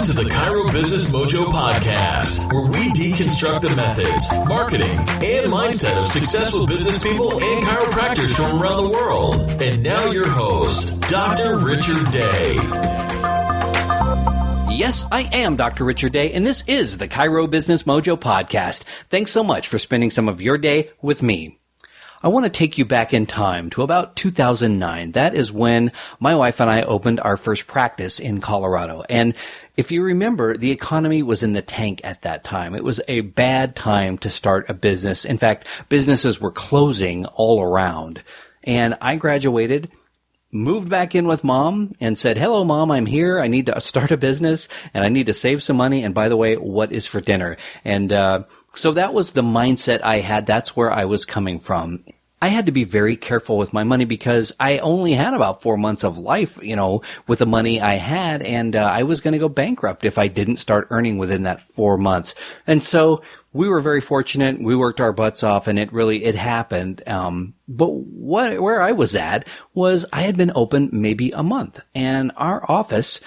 Welcome to the Cairo Business Mojo Podcast, where we deconstruct the methods, marketing, and mindset of successful business people and chiropractors from around the world. And now your host, Dr. Richard Day. Yes, I am Dr. Richard Day, and this is the Cairo Business Mojo Podcast. Thanks so much for spending some of your day with me. I want to take you back in time to about 2009. That is when my wife and I opened our first practice in Colorado. And if you remember, the economy was in the tank at that time. It was a bad time to start a business. In fact, businesses were closing all around. And I graduated, moved back in with Mom and said, "Hello, Mom, I'm here. I need to start a business and I need to save some money. And by the way, what is for dinner?" And so that was the mindset I had. That's where I was coming from. I had to be very careful with my money because I only had about 4 months of life, with the money I had, and I was going to go bankrupt if I didn't start earning within that 4 months. And so we were very fortunate. We worked our butts off, and it happened. But where I was at was I had been open maybe a month, and our office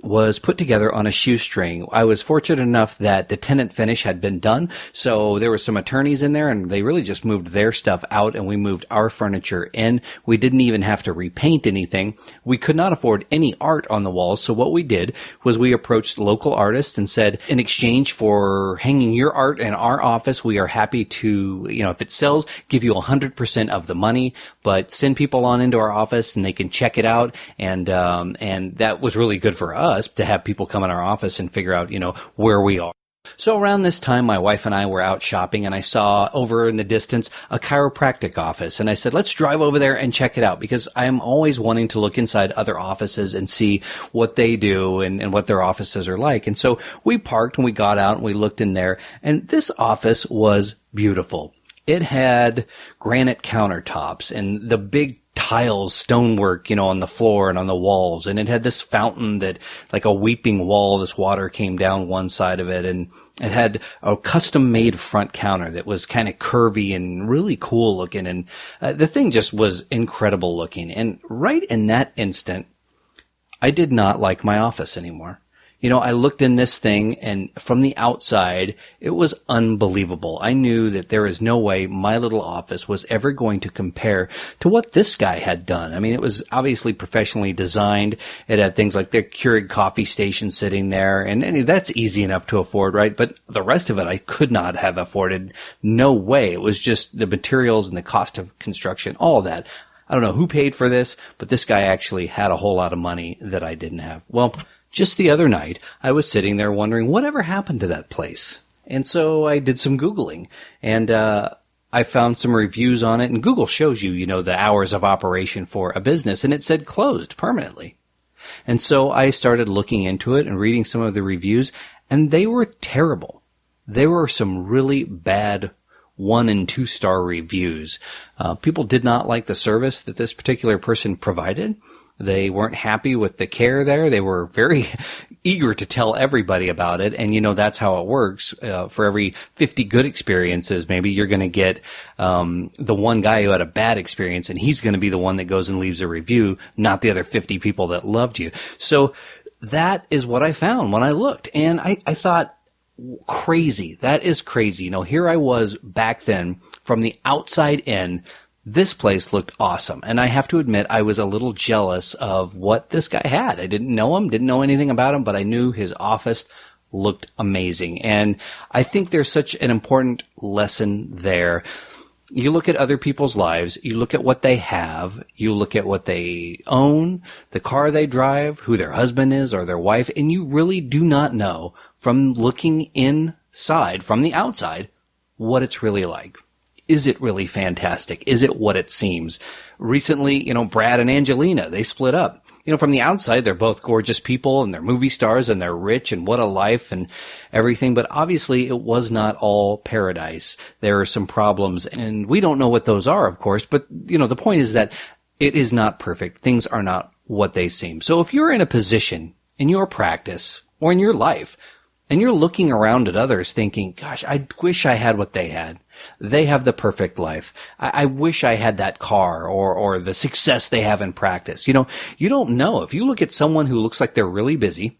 was put together on a shoestring. I was fortunate enough that the tenant finish had been done, so there were some attorneys in there, and they really just moved their stuff out, and we moved our furniture in. We didn't even have to repaint anything. We could not afford any art on the walls, so what we did was we approached local artists and said, in exchange for hanging your art in our office, we are happy to, if it sells, give you 100% of the money, but send people on into our office and they can check it out, and that was really good for us to have people come in our office and figure out, where we are. So around this time, my wife and I were out shopping, and I saw over in the distance a chiropractic office. And I said, let's drive over there and check it out, because I am always wanting to look inside other offices and see what they do and what their offices are like. And so we parked and we got out and we looked in there, and this office was beautiful. It had granite countertops and the big tiles, stonework, on the floor and on the walls. And it had this fountain that, like a weeping wall, this water came down one side of it. And it had a custom-made front counter that was kind of curvy and really cool looking. And the thing just was incredible looking. And right in that instant, I did not like my office anymore. I looked in this thing, and from the outside, it was unbelievable. I knew that there is no way my little office was ever going to compare to what this guy had done. I mean, it was obviously professionally designed. It had things like the Keurig coffee station sitting there, and that's easy enough to afford, right? But the rest of it I could not have afforded. No way. It was just the materials and the cost of construction, all of that. I don't know who paid for this, but this guy actually had a whole lot of money that I didn't have. Well, just the other night, I was sitting there wondering whatever happened to that place. And so I did some Googling, and I found some reviews on it. And Google shows you, the hours of operation for a business, and it said closed permanently. And so I started looking into it and reading some of the reviews, and they were terrible. There were some really bad 1- and 2-star reviews. People did not like the service that this particular person provided. They weren't happy with the care there. They were very eager to tell everybody about it. And, that's how it works. For every 50 good experiences, maybe you're going to get the one guy who had a bad experience, and he's going to be the one that goes and leaves a review, not the other 50 people that loved you. So that is what I found when I looked. And I thought, crazy. That is crazy. Here I was back then from the outside in. This place looked awesome, and I have to admit I was a little jealous of what this guy had. I didn't know him, didn't know anything about him, but I knew his office looked amazing. And I think there's such an important lesson there. You look at other people's lives, you look at what they have, you look at what they own, the car they drive, who their husband is or their wife, and you really do not know from looking inside, from the outside, what it's really like. Is it really fantastic? Is it what it seems? Recently, Brad and Angelina, they split up. From the outside, they're both gorgeous people and they're movie stars and they're rich and what a life and everything. But obviously it was not all paradise. There are some problems, and we don't know what those are, of course. But, the point is that it is not perfect. Things are not what they seem. So if you're in a position in your practice or in your life and you're looking around at others thinking, gosh, I wish I had what they had. They have the perfect life. I wish I had that car or the success they have in practice. You don't know. If you look at someone who looks like they're really busy,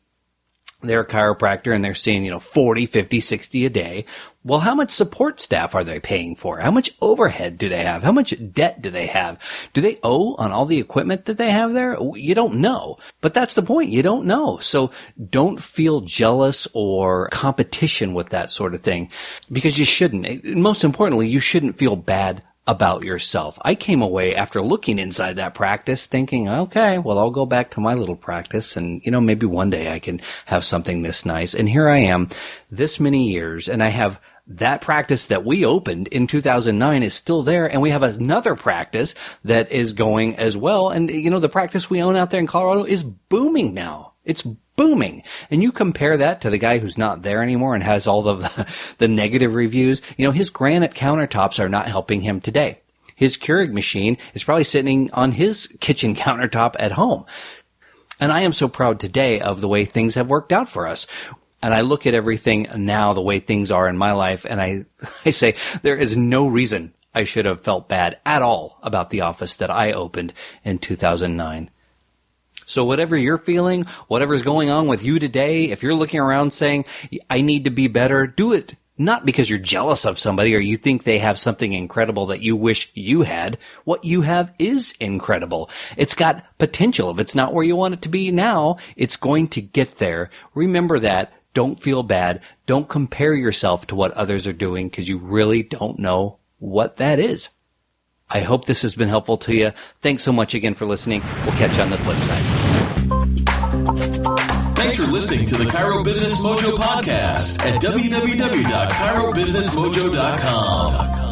they're a chiropractor and they're seeing, 40, 50, 60 a day. Well, how much support staff are they paying for? How much overhead do they have? How much debt do they have? Do they owe on all the equipment that they have there? You don't know. But that's the point. You don't know. So don't feel jealous or competition with that sort of thing, because you shouldn't. Most importantly, you shouldn't feel bad about yourself. I came away after looking inside that practice thinking, okay, well, I'll go back to my little practice and, maybe one day I can have something this nice. And here I am this many years, and I have that practice that we opened in 2009 is still there, and we have another practice that is going as well. And, the practice we own out there in Colorado is booming now. It's booming. And you compare that to the guy who's not there anymore and has all of the negative reviews. His granite countertops are not helping him today. His Keurig machine is probably sitting on his kitchen countertop at home. And I am so proud today of the way things have worked out for us. And I look at everything now, the way things are in my life, and I say there is no reason I should have felt bad at all about the office that I opened in 2009. So whatever you're feeling, whatever's going on with you today, if you're looking around saying, I need to be better, do it not because you're jealous of somebody or you think they have something incredible that you wish you had. What you have is incredible. It's got potential. If it's not where you want it to be now, it's going to get there. Remember that. Don't feel bad. Don't compare yourself to what others are doing, because you really don't know what that is. I hope this has been helpful to you. Thanks so much again for listening. We'll catch you on the flip side. Thanks for listening to the Chiro Business Mojo podcast at www.chirobusinessmojo.com.